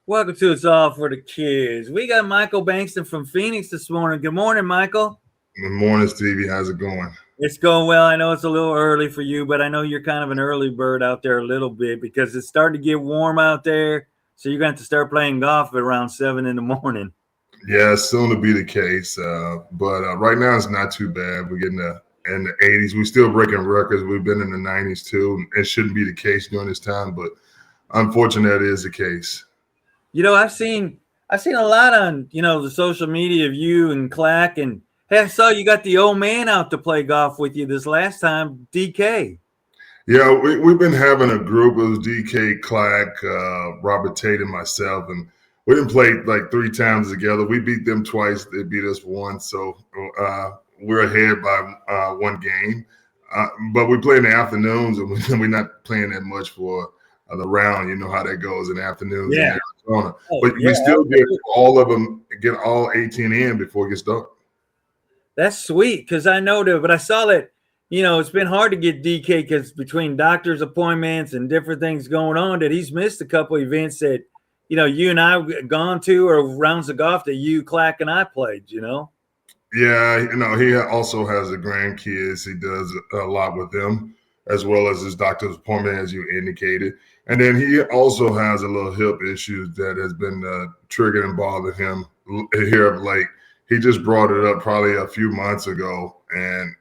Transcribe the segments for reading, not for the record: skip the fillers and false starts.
Welcome to It's All for the Kids. We got Michael Bankston from Phoenix this morning. Good morning, Michael. Good morning, Stevie. How's it going? It's going well. I know it's a little early for you, but I know you're kind of an early bird out there a little bit because it's starting to get warm out there. So you're going to have to start playing golf at around 7 in the morning. Yeah, soon to be the case. But right now it's not too bad. We're getting in the 80s. We're still breaking records. We've been in the 90s too. It shouldn't be the case during this time, but unfortunately, that is the case. You know, I've seen a lot on, the social media of you and Clack, and hey, I saw you got the old man out to play golf with you this last time, DK. Yeah, we've been having a group. It was DK, Clack, Robert Tate, and myself, and we didn't play like 3 times together. We beat them twice. They beat us once, so we're ahead by 1 game. But we play in the afternoons, and we're not playing that much for the round. You know how that goes in the afternoons in Arizona. But we still get all of them, get all 18 in before it gets dark. That's sweet because I know that, but I saw that, it's been hard to get DK because between doctor's appointments and different things going on that he's missed a couple events that, you and I have gone to or rounds of golf that you, Clack, and I played, Yeah, he also has the grandkids. He does a lot with them as well as his doctor's appointment, as you indicated. And then he also has a little hip issues that has been triggering and bothering him here of late. He just brought it up probably a few months ago, and,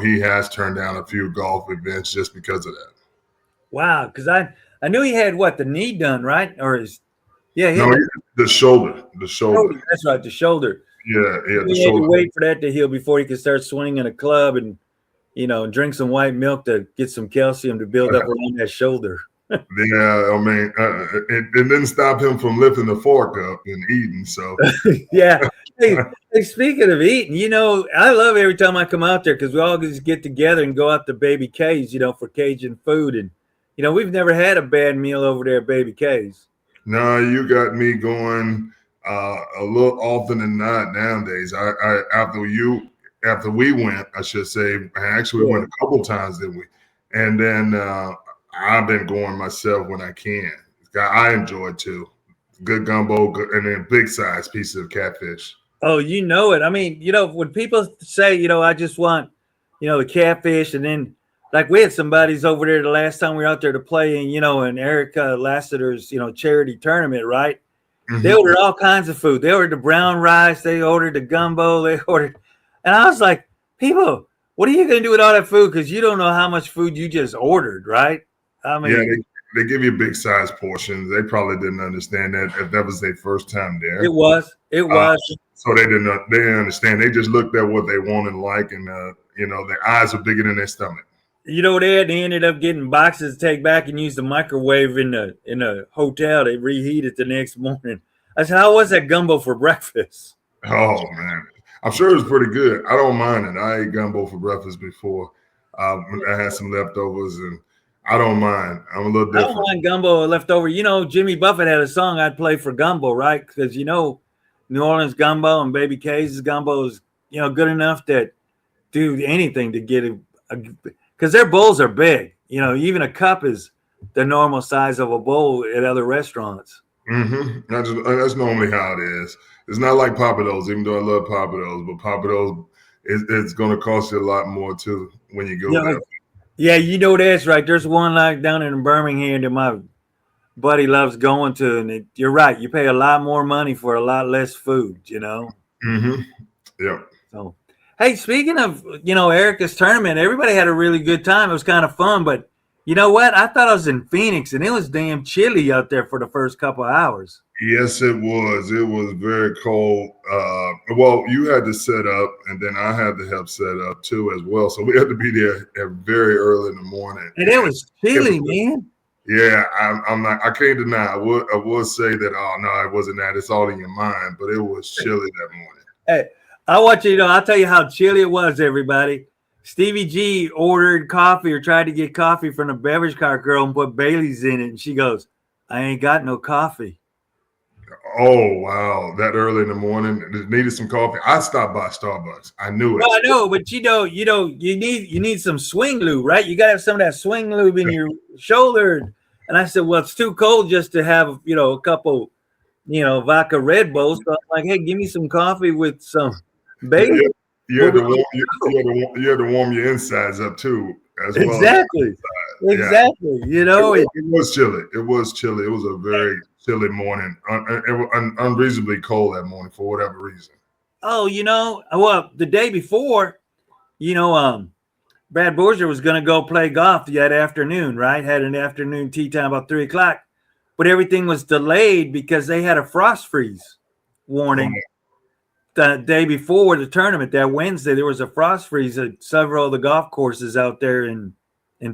he has turned down a few golf events just because of that. Wow, because I knew he had, the knee done, right? Or the shoulder. The shoulder. That's right, the shoulder. Yeah, the he shoulder. Had to wait for that to heal before he could start swinging a club and, drink some white milk to get some calcium to build up around that shoulder. Yeah, I mean, it didn't stop him from lifting the fork up and eating. So yeah. Hey, speaking of eating, I love every time I come out there because we all just get together and go out to Baby K's, for Cajun food. And, we've never had a bad meal over there at Baby K's. No, you got me going a little often than not nowadays. After we went, I should say, actually we went a couple times, didn't we? And then I've been going myself when I can. I enjoy it too. Good gumbo, and then big size pieces of catfish. Oh, you know it. I mean, when people say, I just want, the catfish, and then like we had somebody's over there the last time we were out there to play in, in Erica Lassiter's, charity tournament, right? Mm-hmm. They ordered all kinds of food. They ordered the brown rice. They ordered the gumbo. And I was like, people, what are you going to do with all that food? Because you don't know how much food you just ordered, right? I mean, yeah, they give you big size portions. They probably didn't understand that if that was their first time there. It was. So they didn't understand. They just looked at what they wanted and like, and their eyes were bigger than their stomach. They ended up getting boxes to take back and use the microwave in the hotel. They reheat it the next morning. I said, how was that gumbo for breakfast? Oh man, I'm sure it was pretty good. I don't mind it. I ate gumbo for breakfast before. I had some leftovers, and I don't mind. I'm a little different. I don't mind gumbo leftover. Jimmy Buffett had a song I'd play for gumbo, right? Because New Orleans gumbo and Baby K's gumbo is good enough that do anything to get it. Because their bowls are big. Even a cup is the normal size of a bowl at other restaurants. Mm-hmm. That's normally how it is. It's not like Papados, even though I love Papados, but Papados it's going to cost you a lot more too when you go there. Yeah, that's right. There's one like down in Birmingham that my buddy loves going to, and you're right. You pay a lot more money for a lot less food. Mm-hmm. Yeah. So. Hey, speaking of, Erica's tournament, everybody had a really good time. It was kind of fun, but you know what? I thought I was in Phoenix, and it was damn chilly out there for the first couple of hours. Yes, it was. It was very cold. Well, you had to set up, and then I had to help set up too as well. So we had to be there very early in the morning. And it was chilly, man. Yeah, I'm not. I can't deny. I would say that. Oh no, it wasn't that. It's all in your mind. But it was chilly that morning. Hey. I want you to know, I'll tell you how chilly it was, everybody. Stevie G ordered coffee or tried to get coffee from the beverage cart girl and put Bailey's in it. And she goes, I ain't got no coffee. Oh, wow. That early in the morning, needed some coffee. I stopped by Starbucks. I knew it. Well, I know, but you need some swing lube, right? You got to have some of that swing lube in your shoulder. And I said, well, it's too cold just to have, a couple vodka Red Bull. So I'm like, hey, give me some coffee with some bacon. You had to warm your insides up too, as well. Exactly. Exactly. It was chilly. It was chilly. It was a very chilly morning. Unreasonably cold that morning for whatever reason. Oh, well, the day before, Brad Borger was going to go play golf that afternoon, right? Had an afternoon tee time about 3:00, but everything was delayed because they had a frost freeze warning. The day before the tournament, that Wednesday, there was a frost freeze at several of the golf courses out there in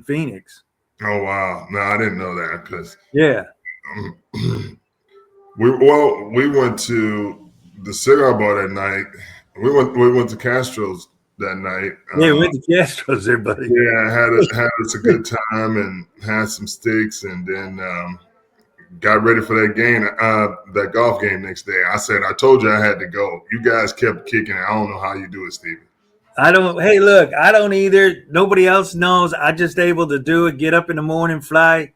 Phoenix. Oh wow! No, I didn't know that because we went to the cigar bar that night. We went to Castro's that night. Yeah, we went to Castro's there, buddy. Yeah, had us a good time and had some steaks, and then got ready for that game, that golf game next day. I said, I told you I had to go. You guys kept kicking it. I don't know how you do it, Stevie. Hey, look, I don't either. Nobody else knows. I just able to do it. Get up in the morning, fly,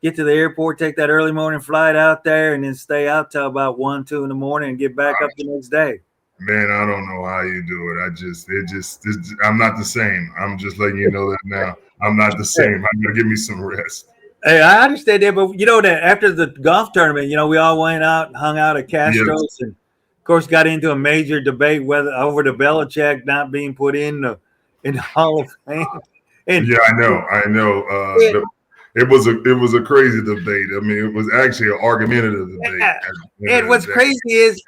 get to the airport, take that early morning flight out there, and then stay out till about 1, 2 in the morning and get back up the next day. Man, I don't know how you do it. I'm not the same. I'm just letting you know that now. I'm not the same. I'm gonna give me some rest. Hey, I understand that, but that after the golf tournament, we all went out and hung out at Castro's, and of course got into a major debate over the Belichick not being put in the Hall of Fame. And yeah, I know. It was a crazy debate. I mean, it was actually an argumentative debate. And what's crazy is,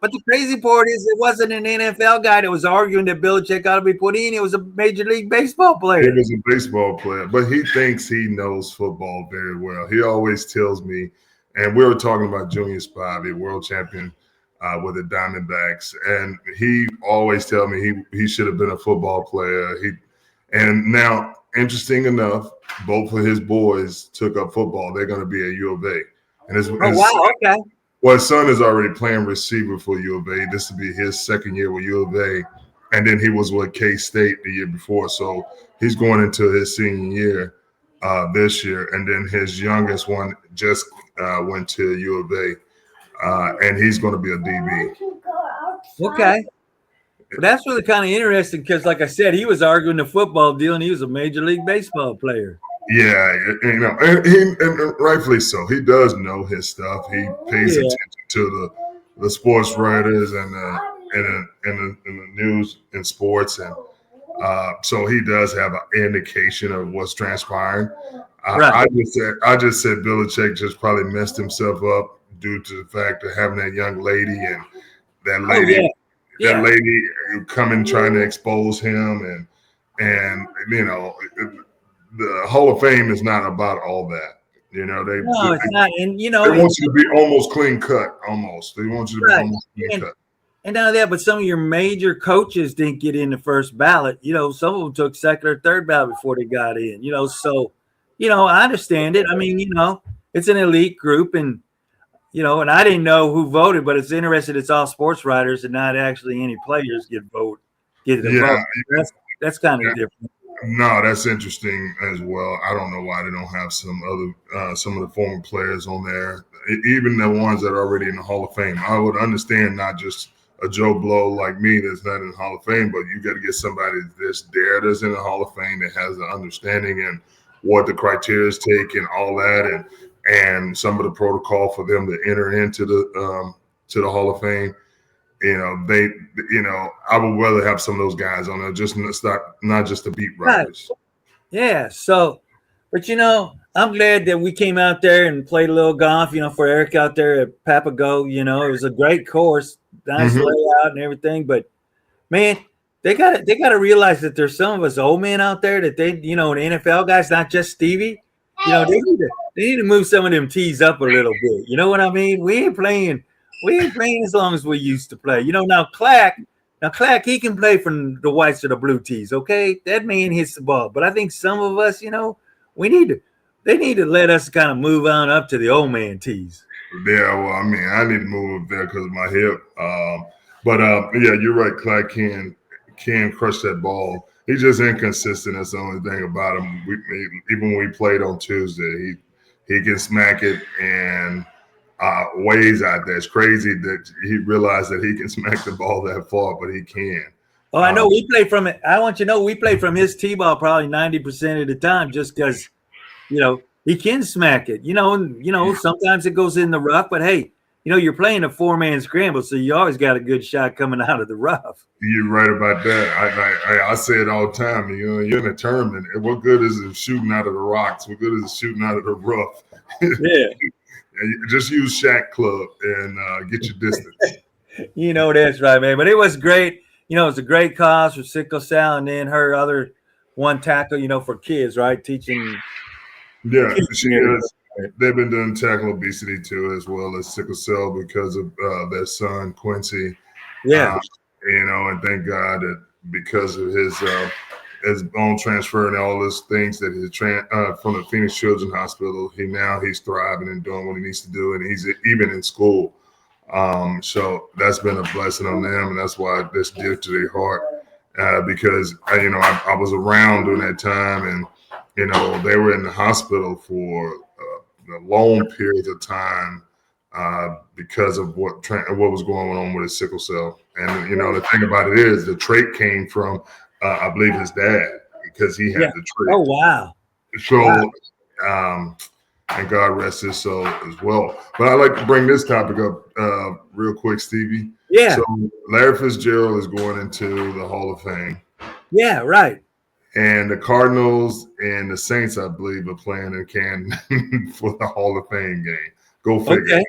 but the crazy part is it wasn't an NFL guy that was arguing that Belichick ought to be put in. It was a Major League Baseball player. It was a baseball player, but he thinks he knows football very well. He always tells me, and we were talking about Junior Spivey, world champion with the Diamondbacks, and he always tells me he should have been a football player. And now, interesting enough, both of his boys took up football. They're going to be at U of A. And wow, okay. Well, his son is already playing receiver for U of A. This will be his second year with U of A. And then he was with K-State the year before. So he's going into his senior year this year. And then his youngest one just went to U of A. And he's going to be a DB. Okay. But that's really kind of interesting because, like I said, he was arguing the football deal and he was a Major League Baseball player. Yeah, and rightfully so. He does know his stuff. He pays attention to the sports writers and the news and sports, and so he does have an indication of what's transpiring. Right. I just said Belichick just probably messed himself up due to the fact of having that young lady and that lady. That lady coming trying to expose him, and the Hall of Fame is not about all that. It's not. And they want you to be almost clean cut. Almost, they want you to be almost clean cut. And not only that, but some of your major coaches didn't get in the first ballot. Some of them took second or third ballot before they got in. So I understand it. I mean, it's an elite group, and and I didn't know who voted, but it's interesting. It's all sports writers and not actually any players get a vote. That's kind of different. No, that's interesting as well. I don't know why they don't have some of the former players on there, even the ones that are already in the Hall of Fame. I would understand not just a Joe Blow like me that's not in the Hall of Fame, but you got to get somebody that's in the Hall of Fame that has an understanding and what the criteria take and all that, and some of the protocol for them to enter into the Hall of Fame. I would rather have some of those guys on there, just not just the beat writers. Yeah. So, but I'm glad that we came out there and played a little golf. For Eric out there at Papago, it was a great course, nice layout and everything. But man, they gotta realize that there's some of us old men out there that the NFL guys, not just Stevie. They need to move some of them tees up a little bit. You know what I mean? We ain't playing as long as we used to play. Now Clack, he can play from the whites to the blue tees. Okay, that man hits the ball. But I think some of us, they need to let us kind of move on up to the old man tees. Yeah, well, I mean, I need to move up there because of my hip. But you're right. Clack can crush that ball. He's just inconsistent. That's the only thing about him. Even when we played on Tuesday, he can smack it and ways out there. It's crazy that he realized that he can smack the ball that far, but he can. Oh, I know we play from it. I want you to know we play from his T-ball probably 90% of the time, just because he can smack it. Sometimes it goes in the rough, but hey, you're playing a 4-man scramble, so you always got a good shot coming out of the rough. You're right about that. I say it all the time. You're in a tournament. What good is it shooting out of the rocks? What good is it shooting out of the rough? Yeah. Just use Shaq Club and get your distance. That's right, man. But it was great. It's a great cause for sickle cell, and then her other one tackle, for kids, right? Teaching. Yeah, she is. They've been doing tackle obesity too, as well as sickle cell because of their son Quincy. Yeah. And thank God that because of his bone transfer and all those things that he's from the Phoenix Children's Hospital, he's thriving and doing what he needs to do, and he's even in school. So that's been a blessing on them, and that's why this dear to their heart, because I was around during that time, and they were in the hospital for a long period of time because of what was going on with his sickle cell. And the thing about it is the trait came from I believe his dad, because he had the trait. Oh wow! So and God rest his soul as well. But I'd like to bring this topic up real quick, Stevie. Yeah. So Larry Fitzgerald is going into the Hall of Fame. Yeah, right. And the Cardinals and the Saints, I believe, are playing in Canton for the Hall of Fame game. Go figure.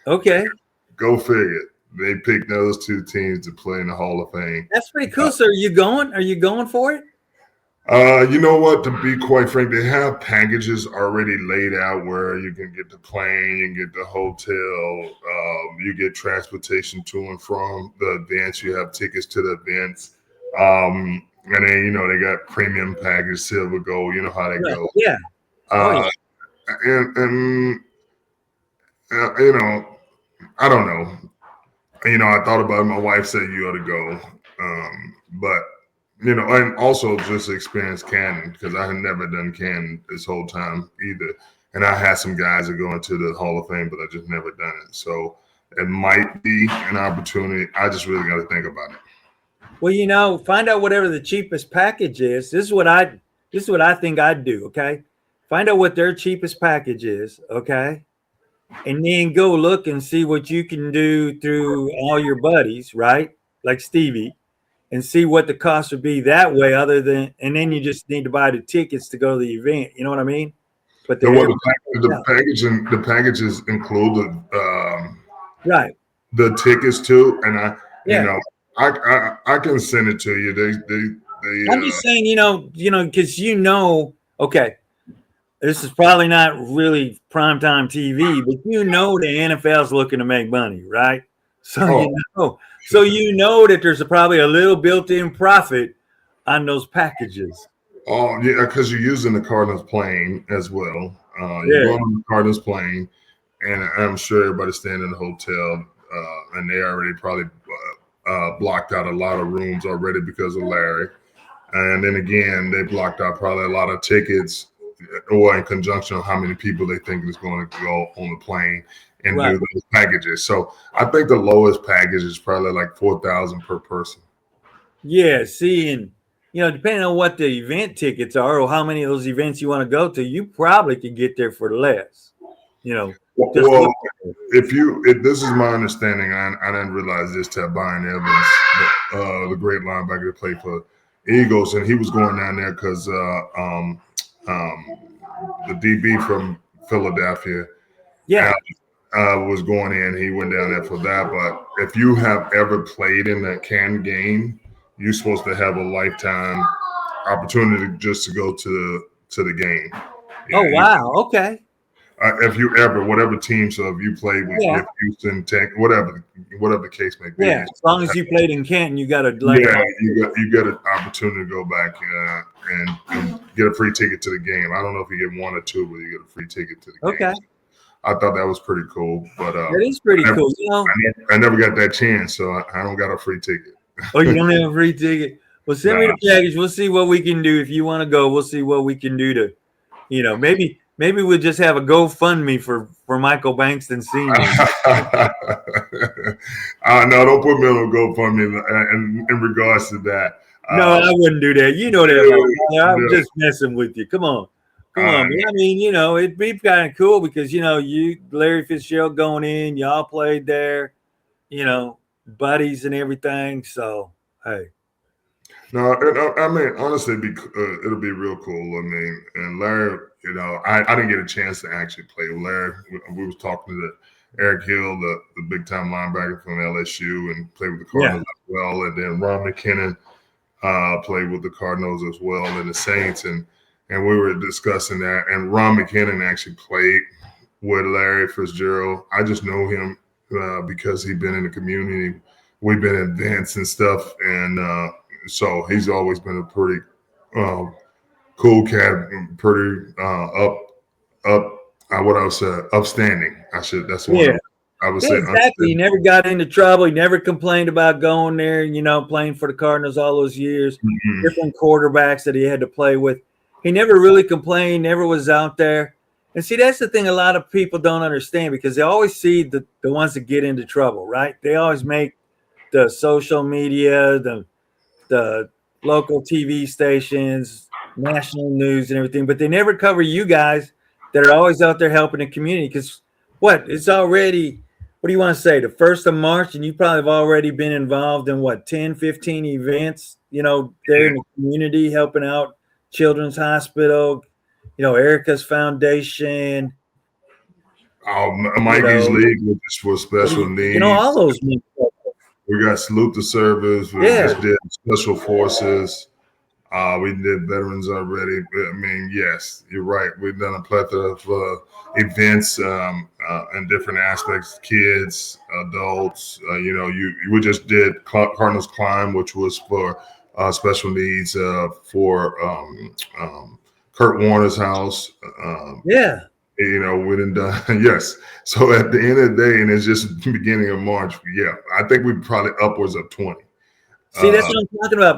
Okay. Go figure. They picked those two teams to play in the Hall of Fame. That's pretty cool. So are you going? Are you going for it? You know what? To be quite frank, they have packages already laid out where you can get the plane, you can get the hotel, you get transportation to and from the events. You have tickets to the events. And then, they got premium package, silver, gold. You know how they go. Yeah. And I don't know. I thought about it. My wife said you ought to go. But, and also just experience Canton, because I had never done Canton this whole time either. And I had some guys that go into the Hall of Fame, but I just never done it. So it might be an opportunity. I just really got to think about it. Well, find out whatever the cheapest package is. This is what I think I'd do. Okay. Find out what their cheapest package is. Okay. And then go look and see what you can do through all your buddies, right? Like Stevie, and see what the cost would be that way, and then you just need to buy the tickets to go to the event. You know what I mean? But the packages include right, the tickets too. And I can send it to you. I'm just saying, because okay, this is probably not really primetime TV, but the NFL's looking to make money, right? So that there's probably a little built-in profit on those packages. Oh yeah, because you're using the Cardinals plane as well. You're going on the Cardinals plane, and I'm sure everybody's staying in the hotel, and they already probably blocked out a lot of rooms already because of Larry. And then again, they blocked out probably a lot of tickets, or in conjunction with how many people they think is going to go on the plane and do those packages. So I think the lowest package is probably like $4,000 per person. Yeah, and depending on what the event tickets are or how many of those events you want to go to, you probably could get there for less. Well, if this is my understanding, I didn't realize this till Brian Evans, the great linebacker that played for Eagles, and he was going down there because the DB from Philadelphia, was going in. He went down there for that. But if you have ever played in that Canton game, you're supposed to have a lifetime opportunity just to go to the game. Oh wow! Okay. If you ever, whatever team, so if you played with Houston, Tech, whatever the case may be. Yeah, as long as you played in Canton, you got a you got an opportunity to go back and get a free ticket to the game. I don't know if you get one or two, but you get a free ticket to the game. Okay. I thought that was pretty cool, but that is pretty cool. I never got that chance, so I don't got a free ticket. Oh, you don't have a free ticket? Well, send me the package. We'll see what we can do. If you want to go, we'll see what we can do to, maybe maybe we'll just have a GoFundMe for Michael Bankston Sr. No, don't put me on a GoFundMe in regards to that. No, I wouldn't do that. You know that, my brother. I'm No. just messing with you. Come on. But I mean, it'd be kind of cool because, you, Larry Fitzgerald going in, y'all played there, buddies and everything. So, hey. No, I mean, honestly, it'll be real cool. I mean, and Larry, I didn't get a chance to actually play with Larry. We was talking to Eric Hill, the big time linebacker from LSU, and played with the Cardinals as well. And then Ron McKinnon played with the Cardinals as well, and the Saints. And we were discussing that. And Ron McKinnon actually played with Larry Fitzgerald. I just know him because he'd been in the community. We've been in events and stuff, and so he's always been a pretty cool cat, pretty what I would say, upstanding. That's what I would say. Exactly. He never got into trouble. He never complained about going there, playing for the Cardinals all those years, different quarterbacks that he had to play with. He never really complained, never was out there. And see, that's the thing a lot of people don't understand because they always see the ones that get into trouble, right? They always make the social media, the local TV stations, national news and everything, but they never cover you guys that are always out there helping the community because it's already, what do you want to say, the 1st of March, and you probably have already been involved in 10, 15 events, there in the community helping out Children's Hospital, Erica's Foundation. Mikey's League, which is for special needs. All those. We got Salute the Service. We just did Special Forces. We did Veterans already. I mean, yes, you're right. We've done a plethora of events in different aspects, kids, adults. We just did Cardinals Climb, which was for special needs for Kurt Warner's house. We didn't done yes. So at the end of the day, and it's just the beginning of March. Yeah, I think we probably upwards of 20. See, that's what I'm talking about.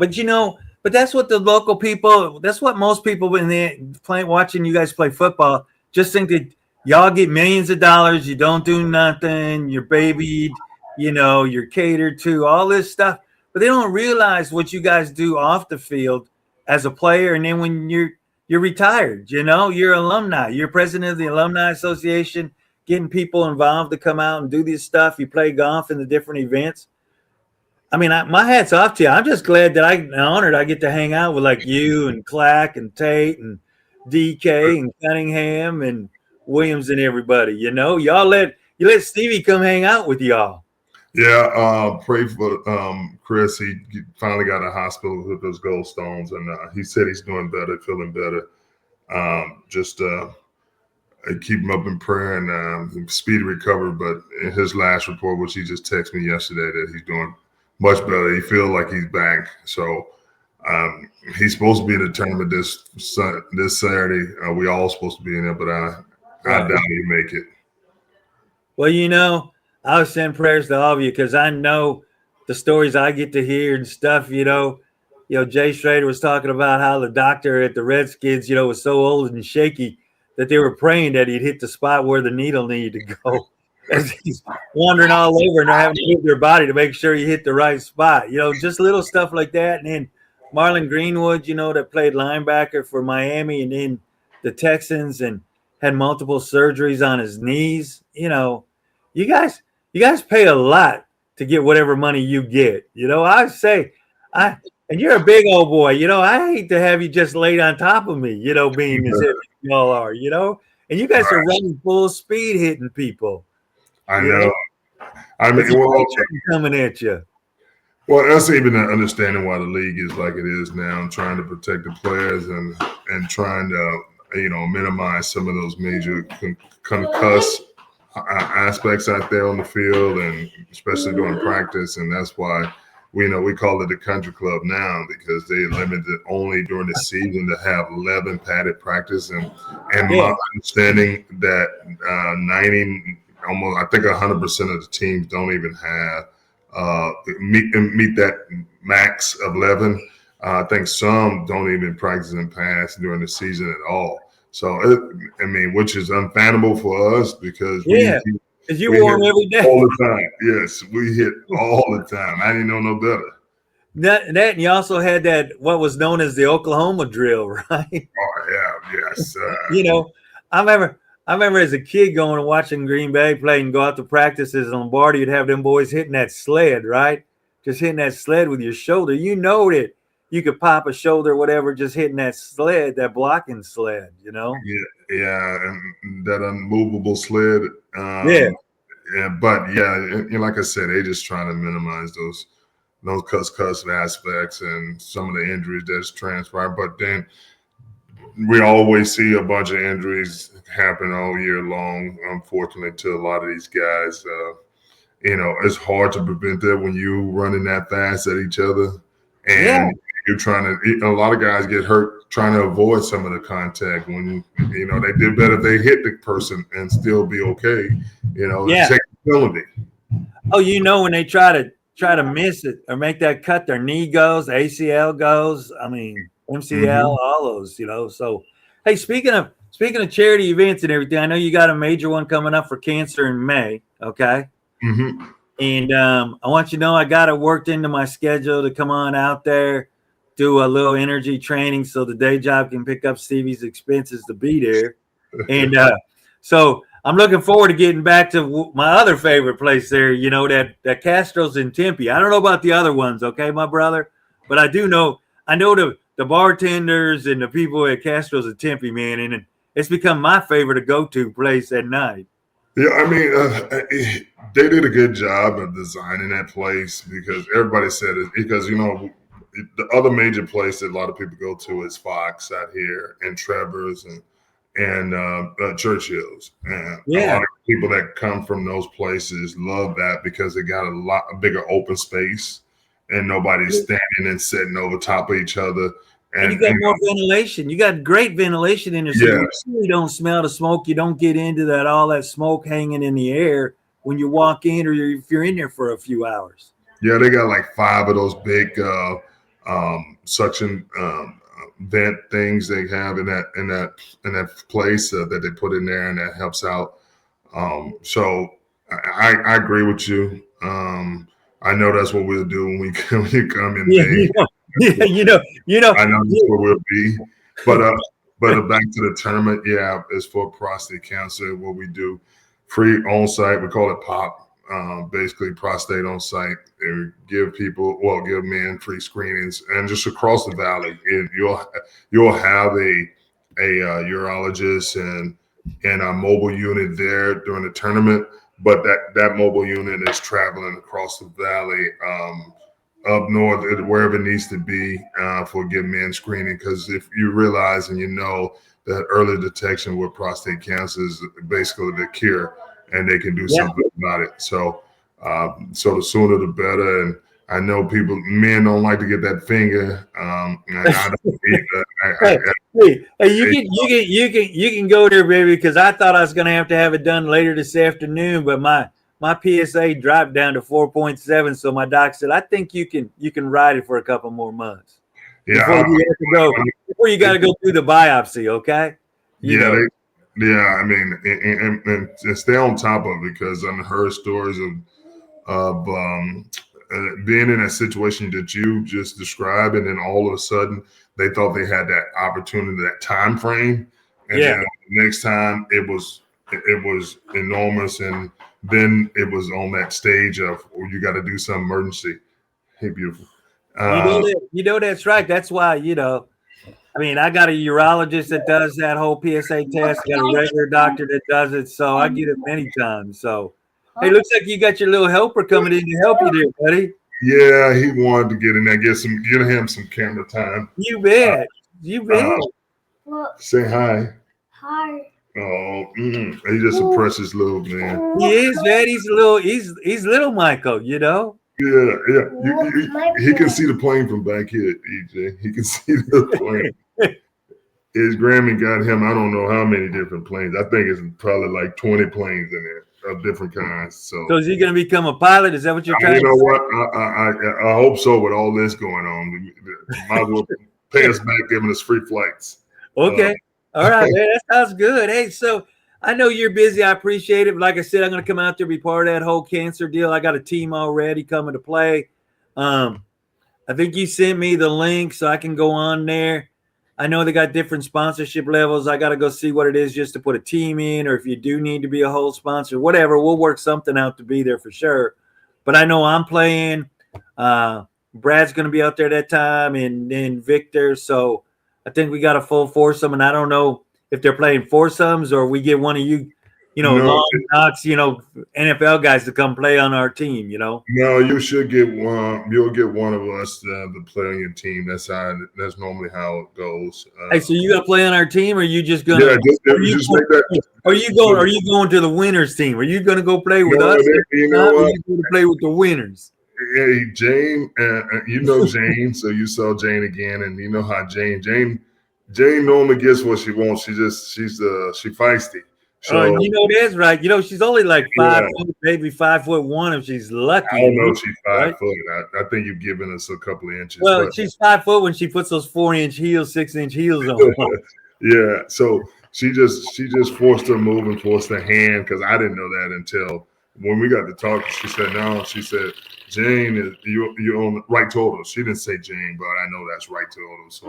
But that's what the local people. That's what most people when they watching you guys play football just think that y'all get millions of dollars. You don't do nothing. You're babied. You're catered to. All this stuff, but they don't realize what you guys do off the field as a player, and then when you're retired, you're alumni. You're president of the Alumni Association, getting people involved to come out and do this stuff. You play golf in the different events. I mean, my hat's off to you. I'm just glad that I'm honored I get to hang out with like you and Clack and Tate and DK and Cunningham and Williams and everybody. Y'all let Stevie come hang out with y'all. Yeah, pray for Chris. He finally got a hospital with those gallstones, and he said he's doing better, feeling better. Just keep him up in prayer and speedy recovery. But in his last report, which he just texted me yesterday, that he's doing much better. He feels like he's back. So he's supposed to be in the tournament this Saturday. We all supposed to be in there, but I doubt he'll make it. Well, I would send prayers to all of you because I know the stories I get to hear and stuff. Jay Schrader was talking about how the doctor at the Redskins, was so old and shaky that they were praying that he'd hit the spot where the needle needed to go. As he's wandering all over and they're having to move their body to make sure he hit the right spot. Just little stuff like that. And then Marlon Greenwood, that played linebacker for Miami and then the Texans and had multiple surgeries on his knees. You guys pay a lot to get whatever money you get. I say, and you're a big old boy. I hate to have you just laid on top of me, being as if you all are, and you guys are running full speed hitting people. I know. I mean, coming at you. Well, that's even understanding why the league is like it is now, and trying to protect the players and trying to minimize some of those major concuss aspects out there on the field, and especially during practice. And that's why we call it the country club now, because they limited only during the season to have 11 padded practice. And my understanding that 90, almost I think 100% of the teams don't even have meet that max of 11. I think some don't even practice and pass during the season at all. So, I mean, which is unfathomable for us because Yeah, because you we wore hit them every day. all the time. Yes, we hit all the time. I didn't know no better. That and you also had that what was known as the Oklahoma drill, right? Oh, yeah, yes. You know, I remember as a kid going and watching Green Bay play and go out to practices in Lombardi, you'd have them boys hitting that sled, right? Just hitting that sled with your shoulder. You know that you could pop a shoulder or whatever just hitting that sled, that blocking sled, you know? Yeah, and that unmovable sled. Yeah. Yeah, but yeah, like I said, they just trying to minimize those cuss aspects and some of the injuries that's transpired. But then we always see a bunch of injuries happen all year long, unfortunately, to a lot of these guys. It's hard to prevent that when you running that fast at each other, Yeah. and you're trying to. A lot of guys get hurt trying to avoid some of the contact. When they did better if they hit the person and still be okay. Yeah. Take the penalty. Oh, when they try to miss it or make that cut, their knee goes, ACL goes. I mean, MCL, all those, So, hey, speaking of charity events and everything, I know you got a major one coming up for cancer in May. Okay. Mm-hmm. And I want you to know I got it worked into my schedule to come on out there, do a little energy training so the day job can pick up Stevie's expenses to be there. And so I'm looking forward to getting back to my other favorite place there, that Castro's in Tempe. I don't know about the other ones, okay, my brother? But I know the bartenders and the people at Castro's in Tempe, man, and it's become my favorite to go to place at night. Yeah, I mean, they did a good job of designing that place because everybody said it. Because the other major place that a lot of people go to is Fox out here, and Trevor's, and Churchill's. And a lot of people that come from those places love that because they got a bigger open space, and nobody's standing and sitting over top of each other. And you got more ventilation. You got great ventilation in there. So you really don't smell the smoke. You don't get into all that smoke hanging in the air when you walk in or if you're in there for a few hours. Yeah, they got like 5 of those big suction vent things they have in that place that they put in there, and that helps out. So I agree with you. I know that's what we'll do when you come in May. I know that's where we'll be. But back to the tournament, it's for prostate cancer. What we do, free on site. We call it POP. Basically prostate on site, and give men free screenings, and just across the valley, and you'll have a urologist and a mobile unit there during the tournament. But that mobile unit is traveling across the valley, up north, wherever it needs to be, for give men screening. Because if you realize and that early detection with prostate cancer is basically the cure, and they can do something about it. So the sooner the better. And I know men don't like to get that finger. And I don't either. You can go there, baby, because I thought I was going to have it done later this afternoon, but my PSA dropped down to 4.7. So my doc said, I think you can ride it for a couple more months. Yeah. Before you got to go through the biopsy, okay? I mean, and stay on top of it, because I've heard stories of being in a situation that you just described, and then all of a sudden they thought they had that opportunity, that time frame, and then the next time it was enormous, and then it was on that stage of you got to do some emergency. Hey, beautiful. That's right. That's why I mean, I got a urologist that does that whole PSA test. I got a regular doctor that does it, so I get it many times. So, hey, looks like you got your little helper coming in to help you there, buddy. Yeah, he wanted to get in there, get him some camera time. You bet. Say hi. Hi. Oh, he's just a precious little man. He is, man. He's little Michael, Yeah. He can see the plane from back here, EJ. He can see the plane. His Grammy got him, I don't know how many different planes. I think it's probably like 20 planes in there of different kinds. So is he going to become a pilot? Is that what you're trying to say? You know what? I hope so. With all this going on, might as well pay us back, giving us free flights. Okay. All right, man. That sounds good. Hey, so I know you're busy. I appreciate it. Like I said, I'm going to come out there, be part of that whole cancer deal. I got a team already coming to play. I think you sent me the link so I can go on there. I know they got different sponsorship levels. I got to go see what it is just to put a team in, or if you do need to be a whole sponsor, whatever. We'll work something out to be there for sure. But I know I'm playing. Brad's going to be out there that time, and then Victor. So I think we got a full foursome, and I don't know if they're playing foursomes or we get one of you, No, long knocks, NFL guys to come play on our team, no, you should get one. You'll get one of us to play on your team. That's normally how it goes. Hey, so you gonna play on our team, or are you just gonna? Yeah, just make that. Are you going to the winners team? Are you gonna go play with us? You know what? Are you going to play with the winners? Hey, Jane, you know Jane, so you saw Jane again, and you know how Jane normally gets what she wants. She's feisty. So that's right. She's only like 5 foot, maybe 5'1" if she's lucky. I don't know if she's 5 foot. I think you've given us a couple of inches. Well, she's 5 foot when she puts those 4-inch heels, 6-inch heels on. Yeah. So she just forced her move and forced her hand, because I didn't know that until when we got to talk. She said no. She said, Jane, is you on right total. She didn't say Jane, but I know that's right total. So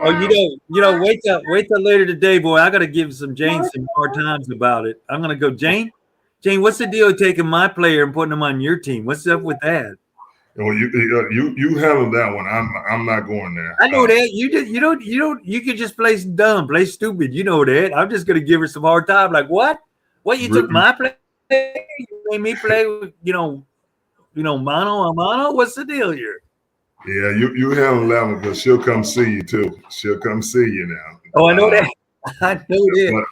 wait till later today, boy. I got to give Jane some hard times about it. I'm gonna go, Jane, what's the deal with taking my player and putting him on your team? What's up with that? Well, you handle that one. I'm not going there. I know that. You could just play dumb, play stupid. You know that. I'm just gonna give her some hard time. Like what? What, you took my play? You made me play with mano a mano? What's the deal here? Yeah, you handle that one, because she'll come see you too. She'll come see you now. Oh, I know that. I know that.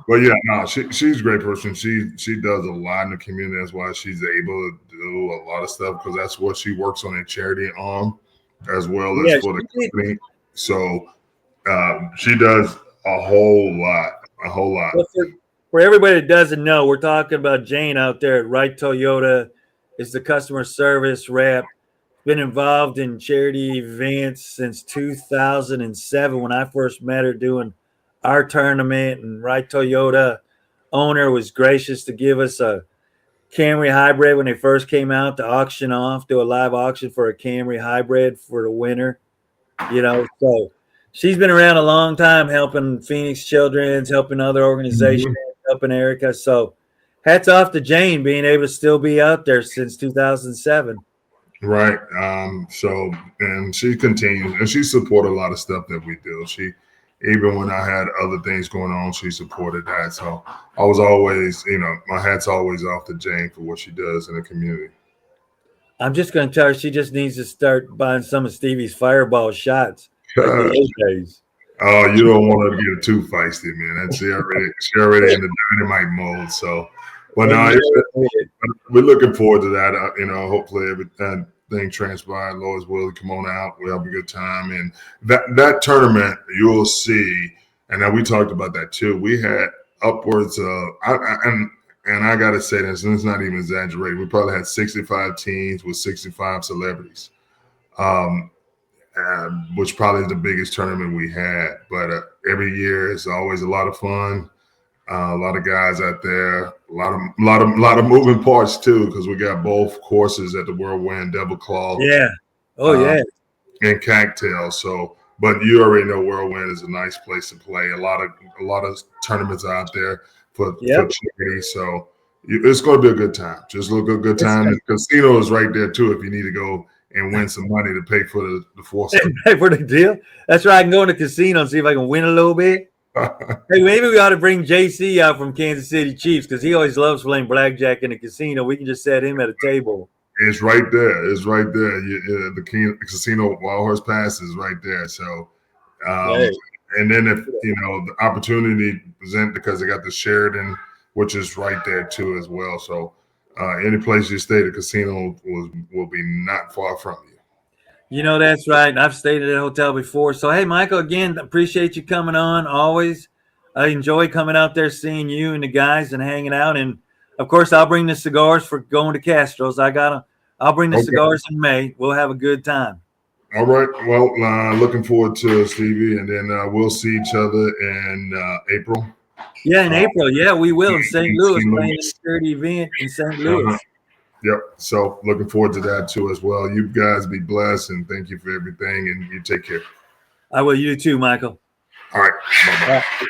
But yeah, no, she's a great person. She does a lot in the community. That's why she's able to do a lot of stuff, because that's what she works on in charity on, as well as for the company. So she does a whole lot. Well, for everybody that doesn't know, we're talking about Jane out there at Wright Toyota. Is the customer service rep. Been involved in charity events since 2007 when I first met her doing our tournament, and Wright Toyota owner was gracious to give us a Camry hybrid when they first came out to auction off, do a live auction for a Camry hybrid for the winner. So she's been around a long time, helping Phoenix Children's, helping other organizations, helping Erica. So hats off to Jane being able to still be out there since 2007. Right. And she continues, and she supported a lot of stuff that we do. Even when I had other things going on, she supported that. So I was always, my hat's always off to Jane for what she does in the community. I'm just going to tell her she just needs to start buying some of Stevie's Fireball shots. Oh, you don't want her to get too feisty, man. That's she already in the dynamite mode. So, but no, we're looking forward to that. Hopefully everything transpires. Lord's will, come on out. We'll have a good time. And that tournament, you'll see. And now we talked about that too. We had upwards of, and I got to say this, and it's not even exaggerated. We probably had 65 teams with 65 celebrities, which probably is the biggest tournament we had. But every year it's always a lot of fun. A lot of guys out there, a lot of moving parts too, because we got both courses at the Whirlwind, Devil Claw. Yeah. And Cocktail. So, but you already know Whirlwind is a nice place to play. A lot of tournaments out there for charity. So it's going to be a good time. Just look a good time. The casino is right there too if you need to go and win some money to pay for the foursome. Pay for the deal. That's right. I can go in the casino and see if I can win a little bit. Hey, maybe we ought to bring JC out from Kansas City Chiefs, because he always loves playing blackjack in the casino. We can just set him at a table. It's right there. The casino Wild Horse Pass is right there. So, and then if the opportunity present, because they got the Sheridan, which is right there too as well. So, any place you stay, the casino will be not far from you. That's right. I've stayed at a hotel before. So, hey, Michael, again, appreciate you coming on always. I enjoy coming out there, seeing you and the guys and hanging out. And, of course, I'll bring the cigars for going to Castro's. I'll bring the cigars in May. We'll have a good time. All right. Well, looking forward to Stevie, and then we'll see each other in April. Yeah, in April. Yeah, we will in St. Louis, St. playing Louis. a charity event in St. Uh-huh. Louis. Yep. So looking forward to that too as well. You guys be blessed, and thank you for everything, and you take care. I will. You too, Michael. All right. Bye-bye.